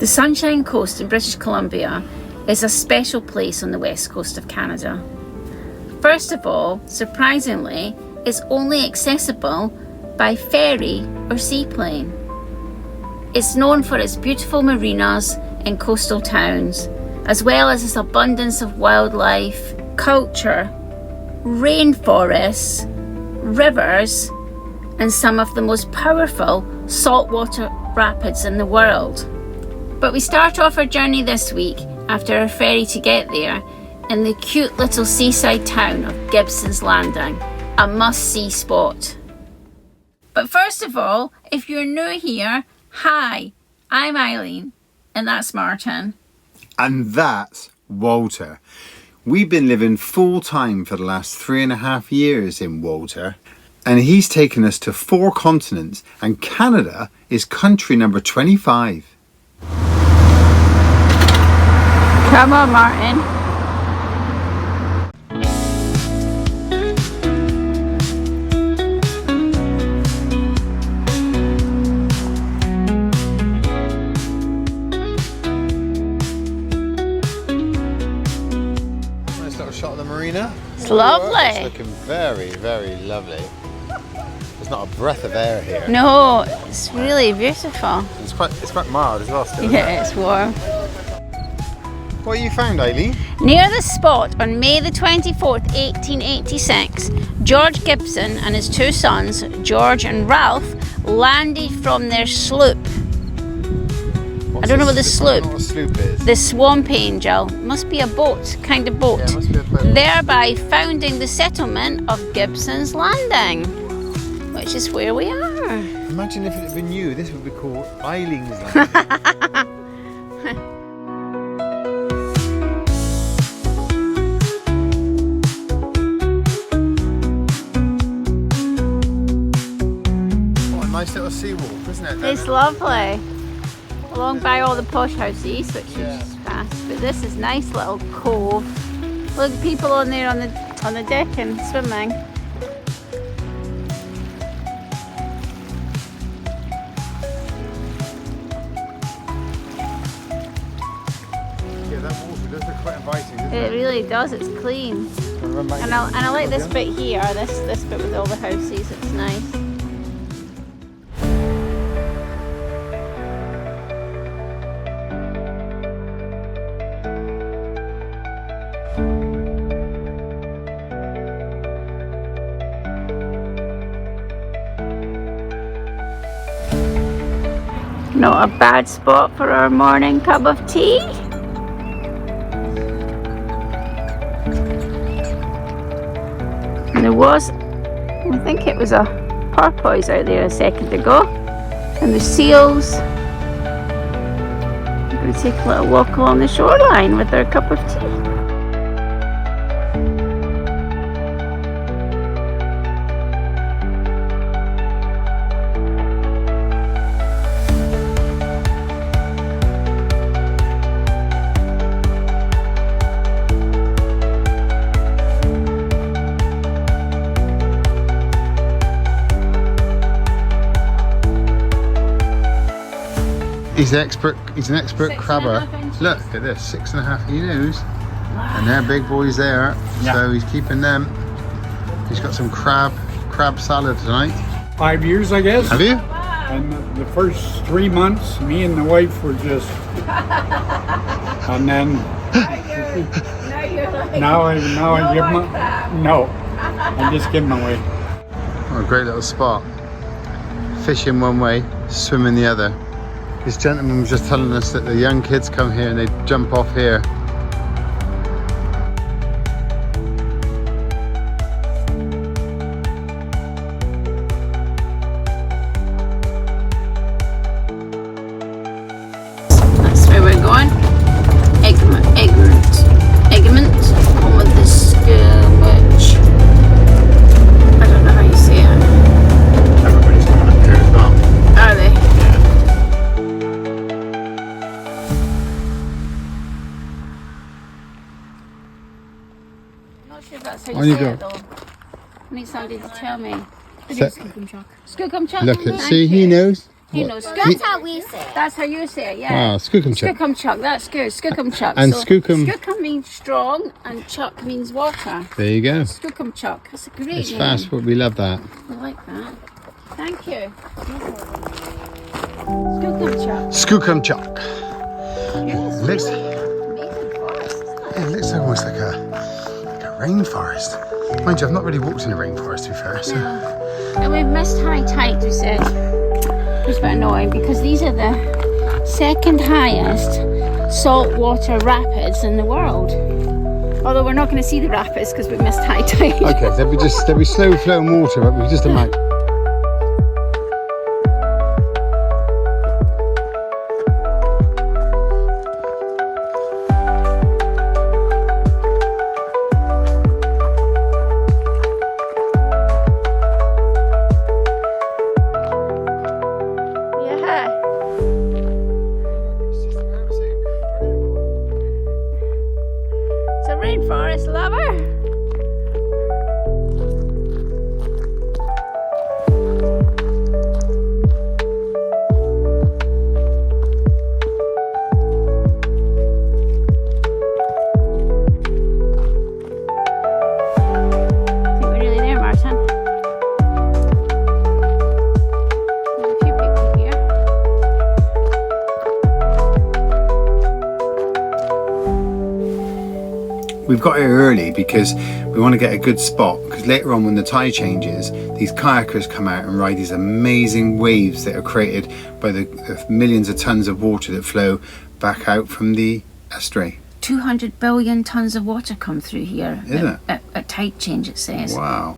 The Sunshine Coast in British Columbia is a special place on the west coast of Canada. First of all, surprisingly, it's only accessible by ferry or seaplane. It's known for its beautiful marinas and coastal towns, as well as its abundance of wildlife, culture, rainforests, rivers, and some of the most powerful saltwater rapids in the world. But we start off our journey this week after our ferry to get there in the cute little seaside town of Gibson's Landing, a must-see spot. But first of all, if you're new here, hi, I'm Eileen, and that's Martin. And that's Walter. We've been living full-time for the last 3.5 years in Walter, and he's taken us to 4 continents, and Canada is country number 25. Come on, Martin. Nice little shot of the marina. It's lovely. It's looking very, very lovely. There's not a breath of air here. No, it's really beautiful. It's quite mild as well still. Yeah, it's warm. What you found, Eileen? Near the spot on May the 24th, 1886, George Gibson and his 2 sons, George and Ralph, landed from their sloop. I don't know what the sloop. What a sloop is. The Swamp Angel. Must be a boat, kind of boat. Yeah, must be a boat. Thereby founding the settlement of Gibson's Landing, which is where we are. Imagine if it had been you, this would be called Eileen's Landing. Nice little seawall, isn't it? It's lovely. Along by all the posh houses, which is fast. But this is nice little cove. Look, people on there on the deck and swimming. Yeah, that water does look quite inviting, doesn't It really does. It's clean. it? And I like this bit here. This bit with all the houses. It's nice. Not a bad spot for our morning cup of tea. And there was, I think it was a porpoise out there a second ago. And the seals. We're going to take a little walk along the shoreline with our cup of tea. He's an expert crabber. Look at this, 6.5 kilos. Wow. And they're big boys there. Yeah. So he's keeping them. He's got some crab salad tonight. 5 years, I guess. Have you? And the first 3 months, me and the wife were just, and then now I give them. No, I just give them away. Oh, a great little spot. Fishing one way, swimming the other. This gentleman was just telling us that the young kids come here and they jump off here. That's where we're going. Egmont. Home of the Skookumchuck. I don't know how you say it. Everybody's coming up here as well. Are they? That's how On you you say go. it, though. I need somebody to tell me. So- Skookumchuck. Look at, see, he knows. You know, That's how we say it. That's how you say it, yeah. Wow, Skookumchuck. Skookumchuck, that's good. Skookumchuck. And so, skookum means strong and chuck means water. There you go. Skookumchuck. That's a great It's name. fast, but we love that. I like that. Thank you. Skookumchuck. Skookumchuck. Yes, Looks, amazing forest, isn't it? it looks almost like a rainforest. Mind you, I've not really walked in a rainforest, to be fair. So. And we've missed high tide, we said. It's a bit annoying because these are the second highest saltwater rapids in the world. Although we're not going to see the rapids because we've missed high tide. Okay, there'll be slow flowing water, but we just imagine. Rainforest lover. I think we're nearly there, Martin. There's a few people here. We've got here early because we want to get a good spot, because later on when the tide changes, these kayakers come out and ride these amazing waves that are created by the millions of tons of water that flow back out from the estuary. 200 billion tons of water come through here. Isn't it? At tide change, it says. Wow.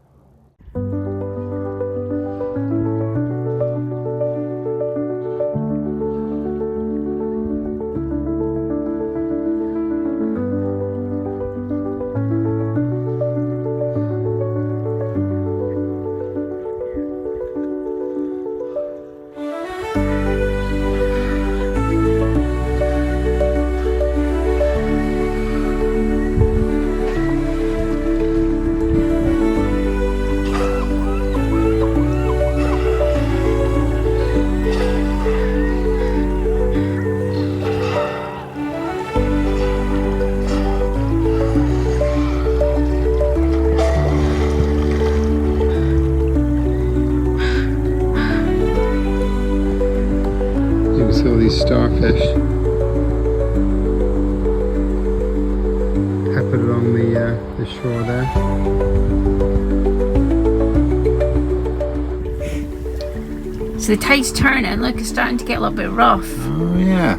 All these starfish peppered along the shore there. So the tide's turning. Look, it's starting to get a little bit rough. Oh yeah.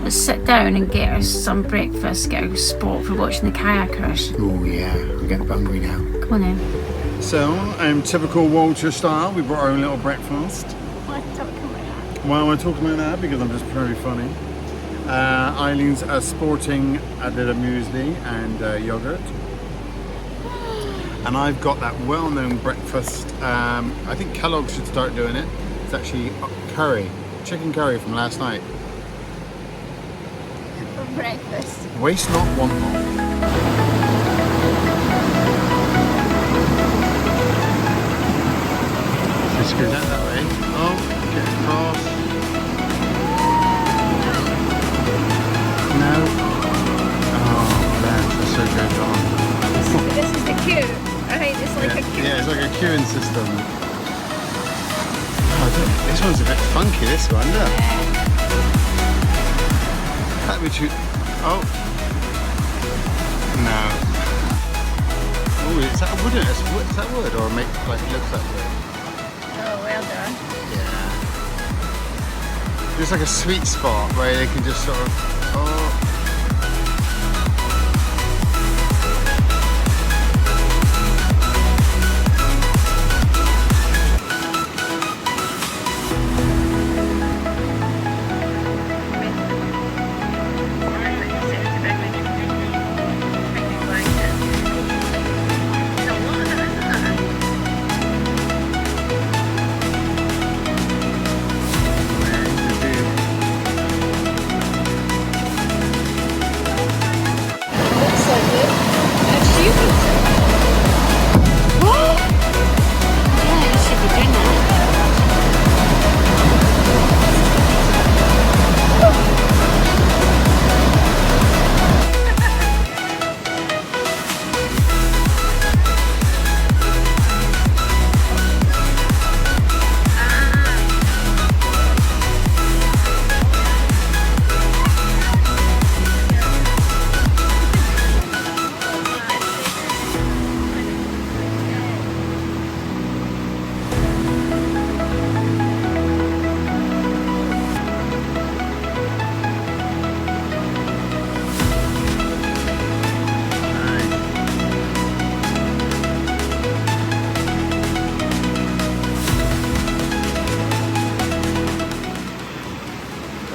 Let's sit down and get us some breakfast, get a spot for watching the kayakers. Oh yeah, I'm getting hungry now. Come on then. So, typical Walter style, we brought our own little breakfast. Well, we're talking about that because I'm just very funny. Eileen's sporting a bit of muesli and yogurt. And I've got that well-known breakfast. I think Kellogg's should start doing it. It's actually curry, chicken curry from last night. For breakfast. Waste not, want not. Let's go down that way. Oh, get across. No. Oh, that's so good on. This is the queue, right? It's like a queue. Yeah, it's like a queuing system. Oh, this one's a bit funky, this one, look. That'd be too... Oh. No. Oh, is that a wood? Is that wood or make like it looks like wood? Oh, well done. Yeah. It's like a sweet spot where they can just sort of... Oh.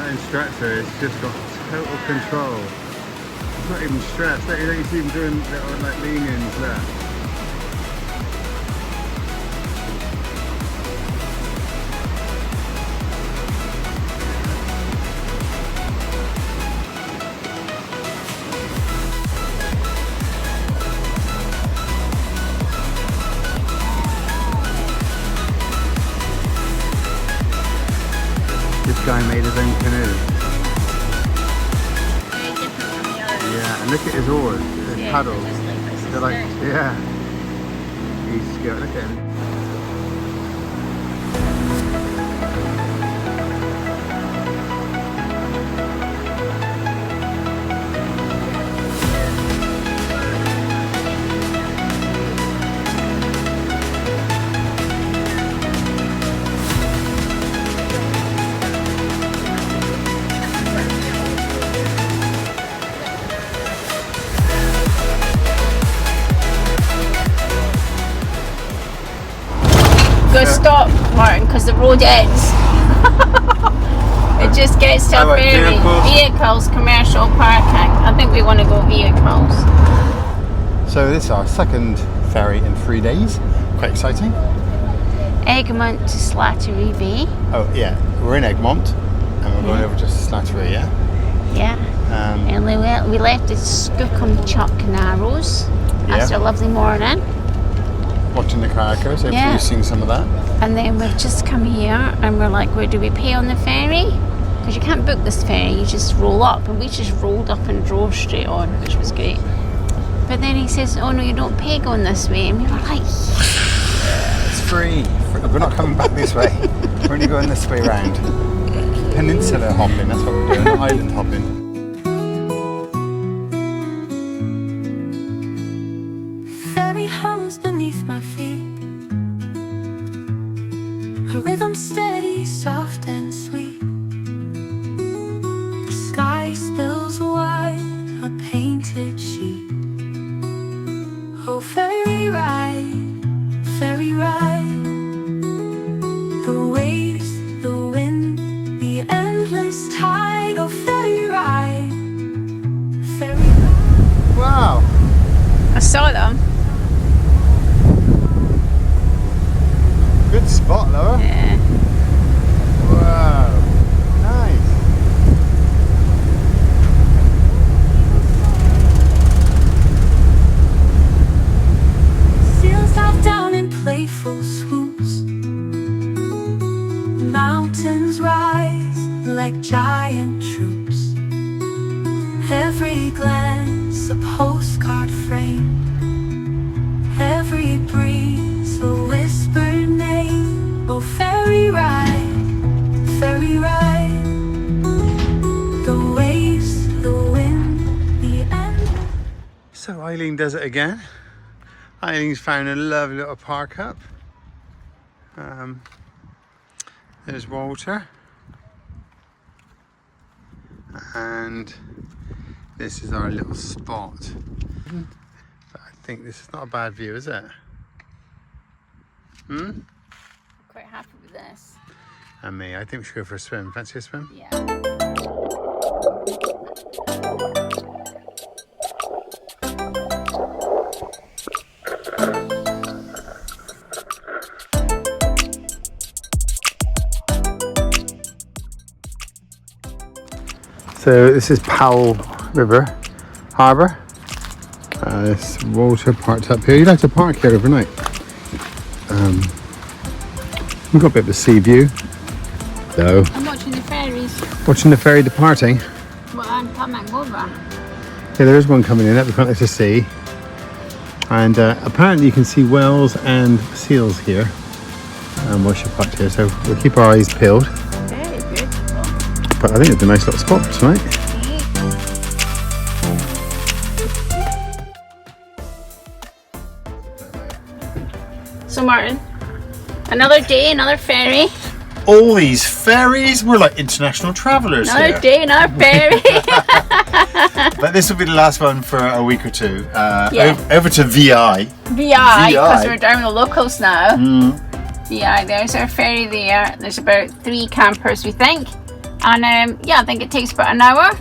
that instructor has just got total control. He's not even stressed. Look, you see him doing little like lean-ins there. This guy made his own canoe. Very different from the others. Yeah, and look at his oars, his Yeah, paddles. they're just like this. They're like, yeah. He's skilled. Look at him. Go stop, Martin, because the road ends. It just gets to Oh, a what, ferry. Vehicles, commercial parking. I think we want to go vehicles. So this is our second ferry in 3 days. Quite exciting. Egmont to Slattery Bay. Oh yeah, we're in Egmont and we're going over to Slattery, yeah? Yeah. And we left at Skookumchuck Narrows after a lovely morning. Watching the kayakers, hopefully Yeah. you've seen some of that. And then we've just come here and we're like, where do we pay on the ferry? Because you can't book this ferry, you just roll up. And we just rolled up and drove straight on, which was great. But then he says, oh no, you don't pay going this way. And we were like, It's free. We're not coming back this way. We're only going this way round. Peninsula hopping, that's what we're doing, not island hopping. Ferry hums beneath my feet. Her rhythm steady, soft and sweet. The sky spills white, a painted sheet. Oh, ferry ride, ferry ride. The waves, the wind, the endless tide. Oh, ferry ride, ferry ride. Wow! I saw them. Good spot, Laura. Yeah. Wow! Nice! Sails dive down in playful swoops. Mountains rise like giant troops. Every glance a postcard frame. Every breeze a whispered name. Oh, ferry ride, ferry ride. The waves, the wind, the end. So Eileen does it again. Eileen's found a lovely little park up. There's Walter. And this is our little spot. But I think this is not a bad view, is it? Hmm? Quite happy with this. And me, I think we should go for a swim. Fancy a swim? Yeah. So this is Powell River Harbour. This Walter parked up here. You'd like to park here overnight. We've got a bit of a sea view, though. I'm watching the ferries. Watching the ferry departing. Well, I'm coming over. Yeah, there is one coming in that we can't let to see. And apparently you can see whales and seals here. Whilst you're parked here, so we'll keep our eyes peeled. Very good. But I think it's a nice little spot for tonight. So Martin, another day, another ferry. All these ferries, we're like international travellers Another here. day, another ferry. But this will be the last one for a week or two. Yeah. Over to VI. VI, because we're down the locals now. VI, there's our ferry there. There's about 3 campers, we think. And yeah, I think it takes about an hour.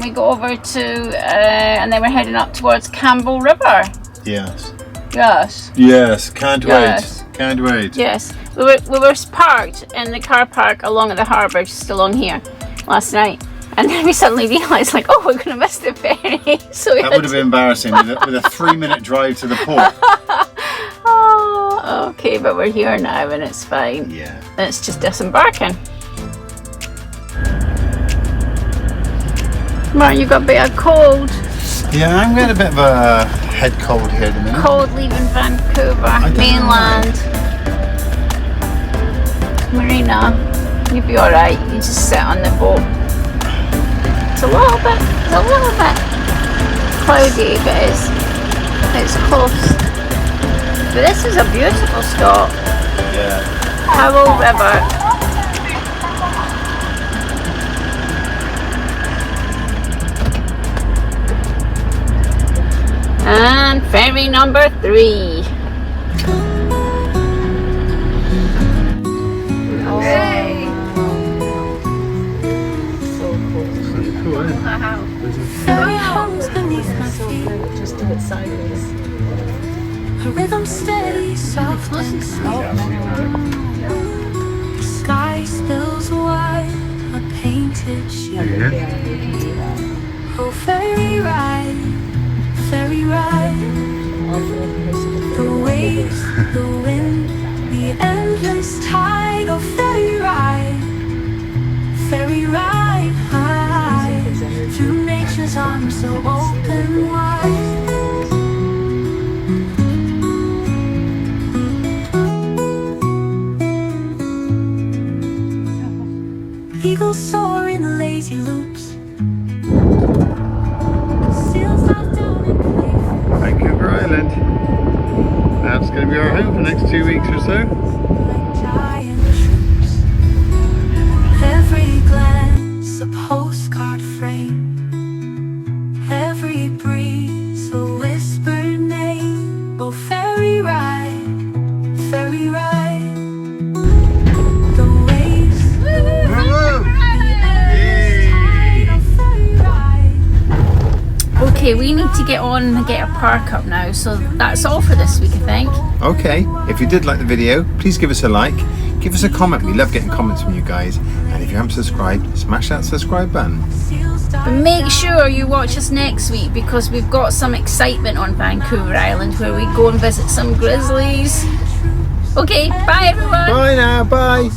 We go over to, and then we're heading up towards Campbell River. Yes. Yes. Yes, can't Yes. wait. Can't wait. Yes. We were parked in the car park along the harbour, just along here, last night. And then we suddenly realised, like, oh, we're going to miss the ferry. So That would have been embarrassing with a 3-minute drive to the port. Oh, okay, but we're here now and it's fine. Yeah. It's just disembarking. Martin, you got a bit of cold. Yeah, I'm getting a bit of a head cold here at the minute. Cold leaving Vancouver, mainland. Marina, you'll be alright. You just sit on the boat. It's a little bit cloudy, but it's close. But this is a beautiful stop. Yeah. Powell River. And ferry number 3. Hey! So cool. Wow. Ferry hums beneath my feet. Just do it sideways. A rhythm steady, soft and sweet. The sky spills wide, a painted sheet. Oh, ferry ride, ferry ride. The waves, the wind, the endless tide. Oh, ferry ride high. Through nature's arms so open wide. Eagles soar in lazy loops. Sails out down in playful Vancouver Island. That's going to be our home for the next 2 weeks or so. like giant troops. Every glance a postcard frame. Every breeze a whispered name. Oh, ferry ride, ferry ride. The waves. Okay, we need to get on and get our park up now, so that's all for this week, I think. Okay, if you did like the video, please give us a like. Give us a comment. We love getting comments from you guys. And if you haven't subscribed, smash that subscribe button. But make sure you watch us next week because we've got some excitement on Vancouver Island where we go and visit some grizzlies. Okay, bye everyone. Bye now. Bye.